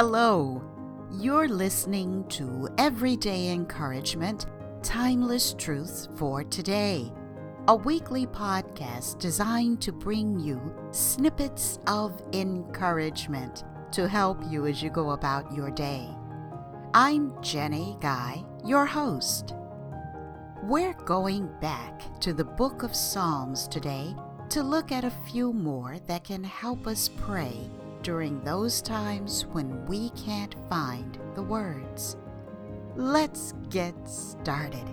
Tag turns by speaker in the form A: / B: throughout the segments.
A: Hello. You're listening to Everyday Encouragement, Timeless Truths for Today, a weekly podcast designed to bring you snippets of encouragement to help you as you go about your day. I'm Jenny Guy, your host. We're going back to the book of Psalms today to look at a few more that can help us pray during those times when we can't find the words. Let's get started.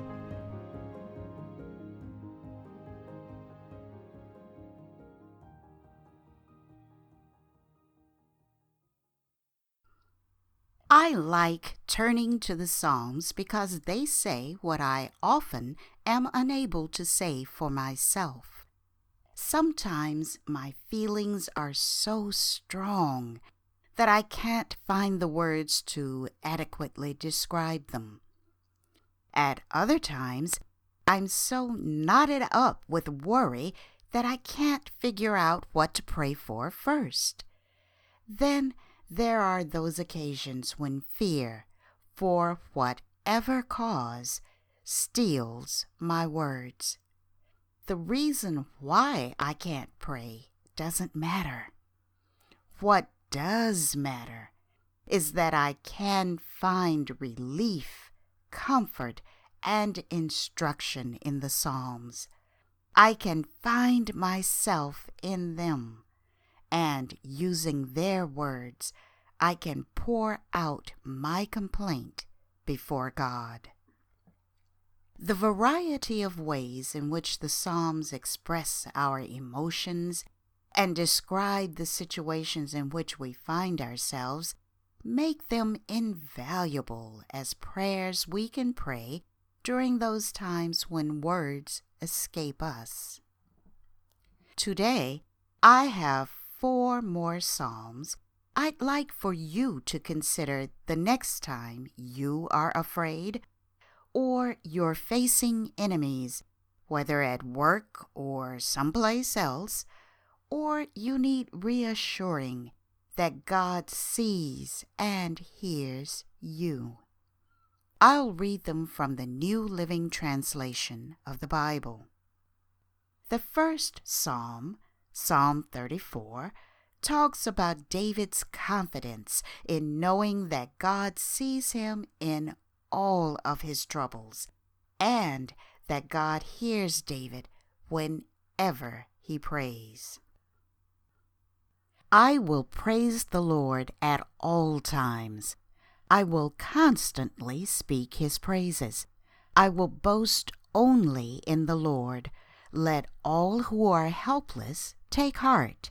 A: I like turning to the Psalms because they say what I often am unable to say for myself. Sometimes my feelings are so strong that I can't find the words to adequately describe them. At other times, I'm so knotted up with worry that I can't figure out what to pray for first. Then there are those occasions when fear, for whatever cause, steals my words. The reason why I can't pray doesn't matter. What does matter is that I can find relief, comfort, and instruction in the Psalms. I can find myself in them, and using their words, I can pour out my complaint before God. The variety of ways in which the Psalms express our emotions and describe the situations in which we find ourselves make them invaluable as prayers we can pray during those times when words escape us. Today, I have 4 more Psalms I'd like for you to consider the next time you are afraid or you're facing enemies, whether at work or someplace else, or you need reassuring that God sees and hears you. I'll read them from the New Living Translation of the Bible. The first Psalm, Psalm 34, talks about David's confidence in knowing that God sees him in all of his troubles, and that God hears David whenever he prays. I will praise the Lord at all times. I will constantly speak his praises. I will boast only in the Lord. Let all who are helpless take heart.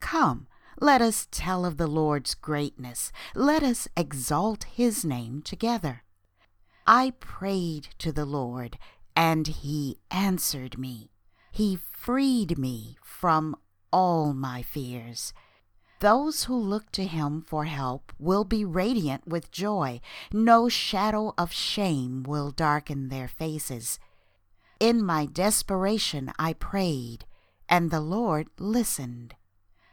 A: Come, let us tell of the Lord's greatness. Let us exalt his name together. I prayed to the Lord, and he answered me. He freed me from all my fears. Those who look to him for help will be radiant with joy. No shadow of shame will darken their faces. In my desperation I prayed, and the Lord listened.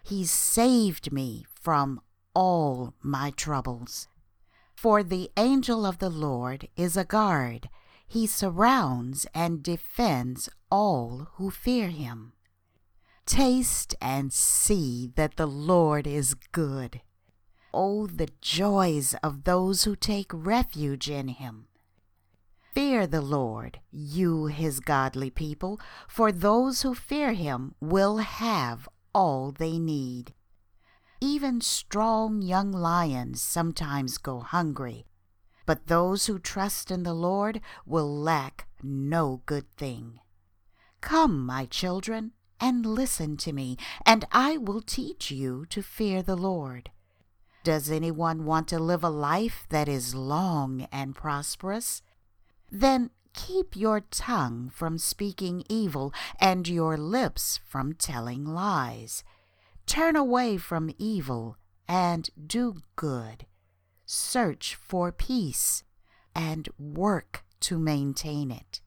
A: He saved me from all my troubles. For the angel of the Lord is a guard. He surrounds and defends all who fear him. Taste and see that the Lord is good. Oh, the joys of those who take refuge in him. Fear the Lord, you his godly people, for those who fear him will have all they need. Even strong young lions sometimes go hungry, but those who trust in the Lord will lack no good thing. Come, my children, and listen to me, and I will teach you to fear the Lord. Does anyone want to live a life that is long and prosperous? Then keep your tongue from speaking evil and your lips from telling lies. Turn away from evil and do good. Search for peace and work to maintain it.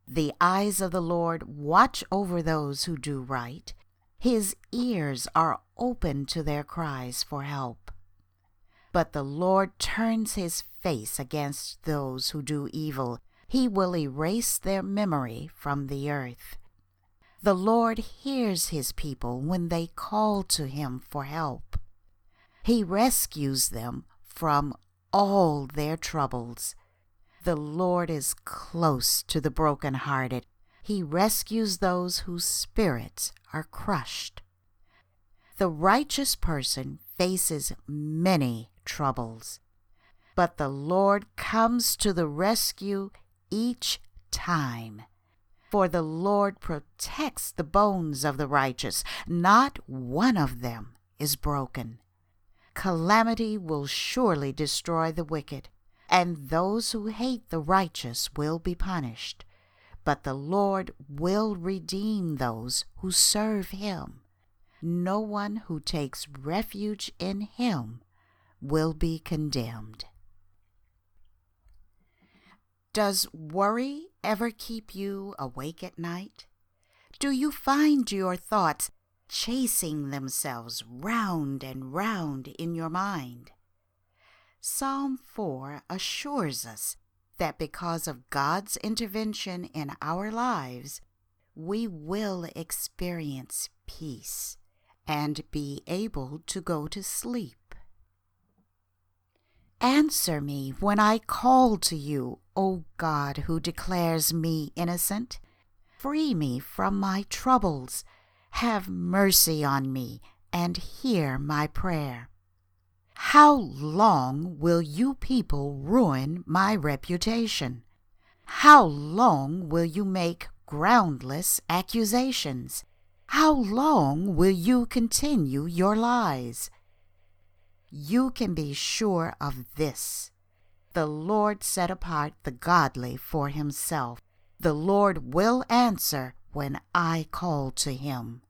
A: The eyes of the Lord watch over those who do right. His ears are open to their cries for help. But the Lord turns his face against those who do evil. He will erase their memory from the earth. The Lord hears his people when they call to him for help. He rescues them from all their troubles. The Lord is close to the brokenhearted. He rescues those whose spirits are crushed. The righteous person faces many troubles, but the Lord comes to the rescue each time. For the Lord protects the bones of the righteous. Not one of them is broken. Calamity will surely destroy the wicked, and those who hate the righteous will be punished. But the Lord will redeem those who serve him. No one who takes refuge in him will be condemned. Does worry ever keep you awake at night? Do you find your thoughts chasing themselves round and round in your mind? Psalm 4 assures us that because of God's intervention in our lives, we will experience peace and be able to go to sleep. Answer me when I call to you, O God, who declares me innocent. Free me from my troubles. Have mercy on me and hear my prayer. How long will you people ruin my reputation? How long will you make groundless accusations? How long will you continue your lies? You can be sure of this. The Lord set apart the godly for himself. The Lord will answer when I call to him.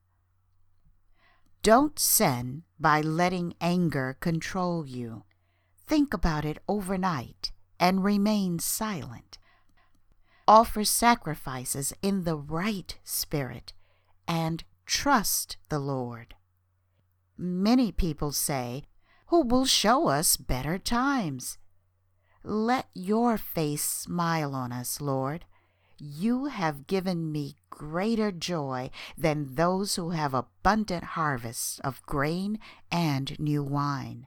A: Don't sin by letting anger control you. Think about it overnight and remain silent. Offer sacrifices in the right spirit and trust the Lord. Many people say, "Who will show us better times?" Let your face smile on us, Lord. You have given me greater joy than those who have abundant harvests of grain and new wine.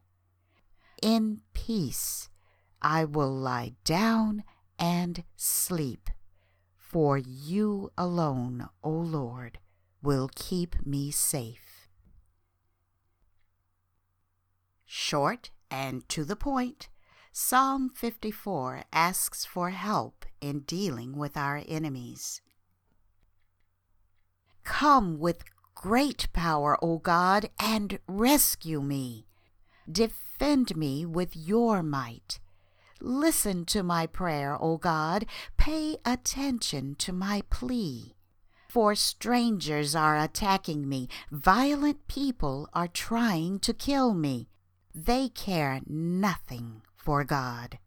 A: In peace I will lie down and sleep, for you alone, O Lord, will keep me safe. Short and to the point, Psalm 54 asks for help in dealing with our enemies. Come with great power, O God, and rescue me. Defend me with your might. Listen to my prayer, O God. Pay attention to my plea. For strangers are attacking me. Violent people are trying to kill me. They care nothing for God.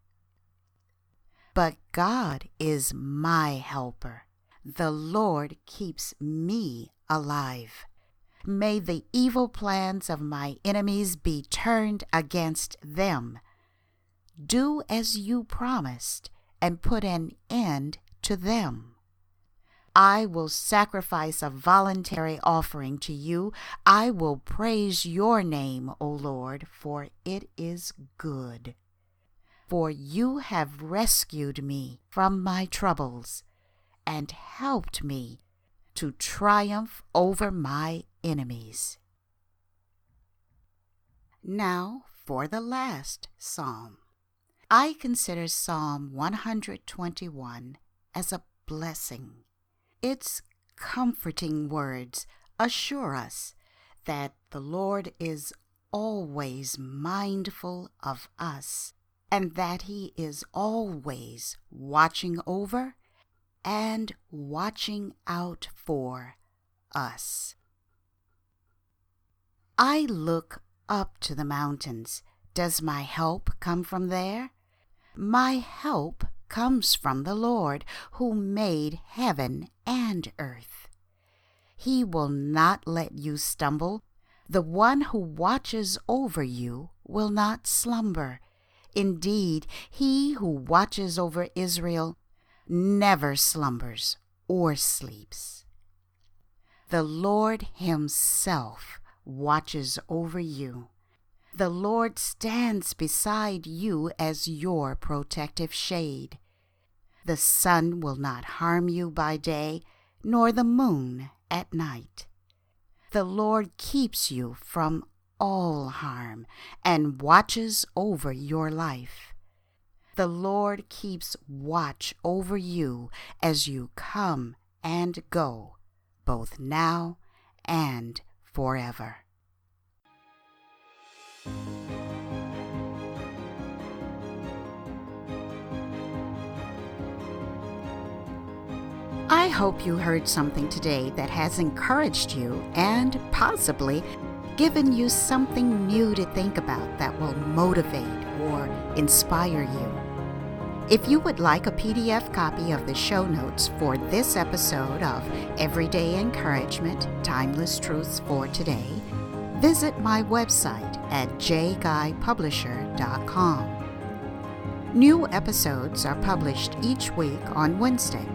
A: But God is my helper. The Lord keeps me alive. May the evil plans of my enemies be turned against them. Do as you promised and put an end to them. I will sacrifice a voluntary offering to you. I will praise your name, O Lord, for it is good. For you have rescued me from my troubles and helped me to triumph over my enemies. Now for the last psalm. I consider Psalm 121 as a blessing. Its comforting words assure us that the Lord is always mindful of us and that he is always watching over and watching out for us. I look up to the mountains. Does my help come from there? My help comes from the Lord, who made heaven and earth. He will not let you stumble. The one who watches over you will not slumber. Indeed, he who watches over Israel never slumbers or sleeps. The Lord himself watches over you. The Lord stands beside you as your protective shade. The sun will not harm you by day, nor the moon at night. The Lord keeps you from all harm and watches over your life. The Lord keeps watch over you as you come and go, both now and forever. I hope you heard something today that has encouraged you and possibly given you something new to think about that will motivate or inspire you. If you would like a PDF copy of the show notes for this episode of Everyday Encouragement, Timeless Truths for Today, visit my website at jguypublisher.com. New episodes are published each week on Wednesday.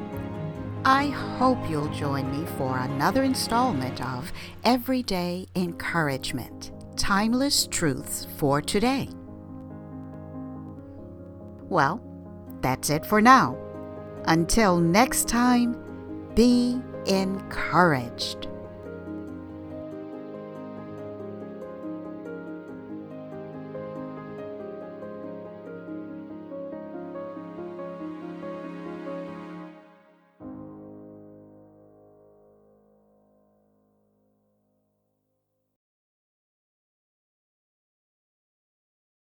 A: I hope you'll join me for another installment of Everyday Encouragement, Timeless Truths for Today. Well, that's it for now. Until next time, be encouraged.